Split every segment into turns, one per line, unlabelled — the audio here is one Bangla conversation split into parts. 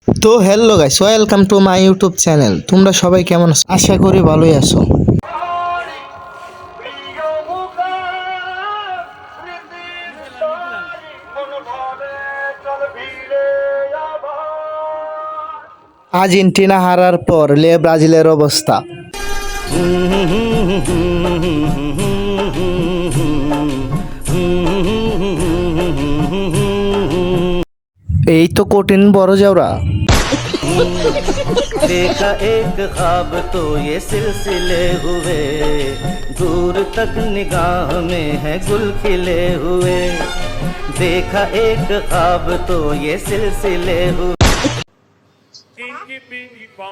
তো hello guys, welcome to my YouTube channel. তোমরা সবাই কেমন আছো? আশা করি ভালোই আছো। আর্জেন্টিনা হারার পর ব্রাজিলের অবস্থা। এই তো কঠিন বড় যাওরা।
देखा एक ख्वाब तो ये सिलसिले हुए, दूर तक निगाह में है गुल खिले हुए। देखा एक ख्वाब तो ये सिलसिले हुए।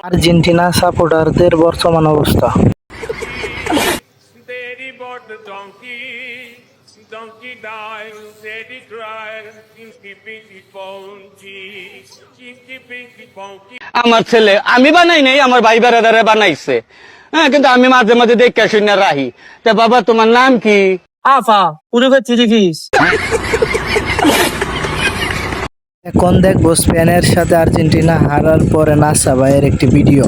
আর্জেন্টিনা সাপোর্টারদের বর্তমান অবস্থা।
Donkey died, steady cried, Pinky Pinky Ponky, Pinky Pinky Ponky.
আমার ছেলে আমি বানাই নাই, আমার ভাই বেড়াদারে বানাইছে। হ্যাঁ, কিন্তু আমি মাঝে মাঝে দেখে শুনে রাহি। তা বাবা, তোমার নাম কি?
আফা পুরো চিরিফিস।
এখন দেখবো স্পেনের সাথে আর্জেন্টিনা হারার পরে নাসা ভাইয়ের একটি ভিডিও।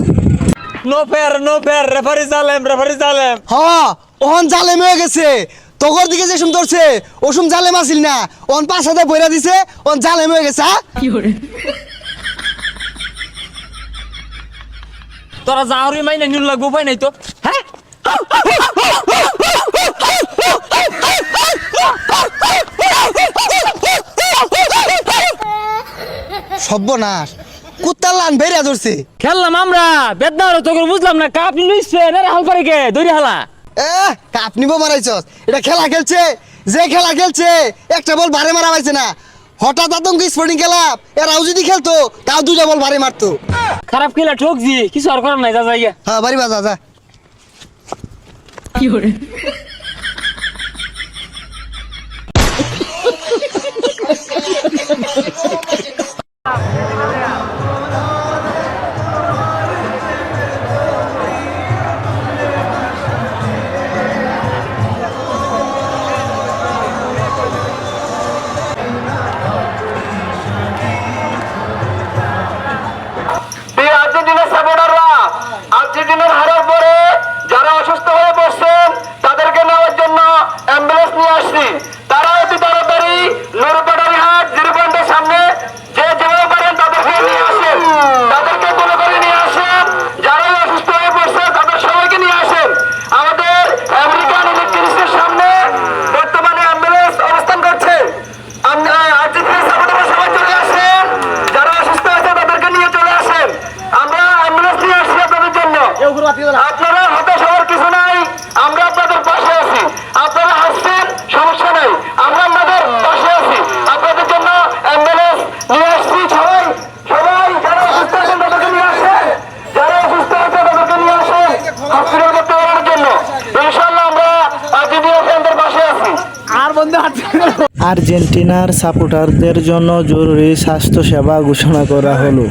নো ফেয়ার রেফারি জালেম।
হ্যাঁ, ওহন জালেম হয়ে গেছে। তোগর দিকে যে ধরছে ওসুম জালেম আসিল না, ওন পাঁচ হাতে বইরা দিছে, ওন জালেম হয়ে গেছে।
তোরা জাহরি মাইনে নুন লাগবো পাই নাই তো। হ্যাঁ,
সর্বনাশ, কুত্তার লান বেরিয়া ধরছে।
খেললাম আমরা বেদনা তোকে বুঝলাম না। কাপ লইছে না হাল পারে কে দড়ি হালা।
কাপ নিবো মারাইছস? এটা খেলা খেলছে, যে খেলা খেলছে একটা বল ভারে মারা পাইছে না। হঠাৎ আতঙ্ক স্পোর্টিং ক্লাব এরাও যদি খেলতো তাও দুইটা বল ভারে মারতো।
খারাপ খেলা ঠকজি, কিছু আর করার নাই। যা যাইয়া
হ্যাঁ, বাড়ি বাজা যা।
কি করে
আর্জেন্টিনার সাপোর্টাররা আর্জেন্টিনার হারার পরে যারা অসুস্থ হয়ে পড়ছেন তাদেরকে নেওয়ার জন্য অ্যাম্বুলেন্স নিয়ে আসছি। তারা অতি তাড়াতাড়ি নুরপাটারি হাট 0 পয়েন্টের সামনে যে যেভাবে পারেন তাদেরকে নিয়ে আসেন, তাদেরকে তুলে করে নিয়ে আসেন। যারা অসুস্থ হয়ে পড়ছে তাদের সবাইকে নিয়ে আসেন। আমাদের আমেরিকান ইলেকট্রিক্সের সামনে বর্তমানে অ্যাম্বুলেন্স অবস্থান করছে। আর্জেন্টিনার সাপোর্টাররা সবাই চলে আসেন, যারা অসুস্থ আছে তাদেরকে নিয়ে চলে আসেন। আমরা অ্যাম্বুলেন্স নিয়ে আসছি আপনাদের জন্য। আপনারা হতাশ হওয়ার কিছু নাই, আমরা আপনাদের পাশে আছি। আপনারা হাসছেন, সমস্যা নাই, আমরা আপনাদের পাশে আছি। আপনাদের জন্য অ্যাম্বুলেন্স নিয়ে আসছি। সবাই সবাই যারা অসুস্থ আছেন তাদেরকে নিয়ে আসেন, যারা অসুস্থ আছে তাদেরকে নিয়ে আসেন হসপিটাল করতে পারার জন্য। ইনশাআল্লাহ আমরা আর্জেন্টিনা ফ্যানদের পাশে আছি।
আর্জেন্টিনার সাপোর্টারদের জন্য জরুরি স্বাস্থ্য সেবা ঘোষণা করা হলো।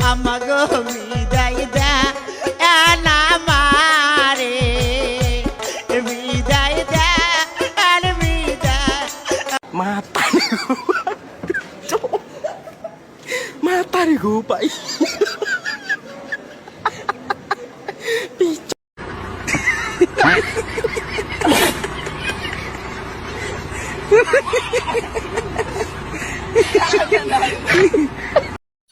আমাগো বিদায় দা না মারে, বিদায় দা আর বিদায়
মাতারি গো পাই।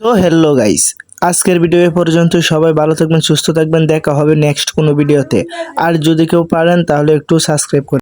তো হ্যালো গাইস, আজকের ভিডিও এ পর্যন্ত। সবাই ভালো থাকবেন, সুস্থ থাকবেন। দেখা হবে নেক্সট কোনো ভিডিওতে। আর যদি কেউ পারেন তাহলে একটু সাবস্ক্রাইব করুন।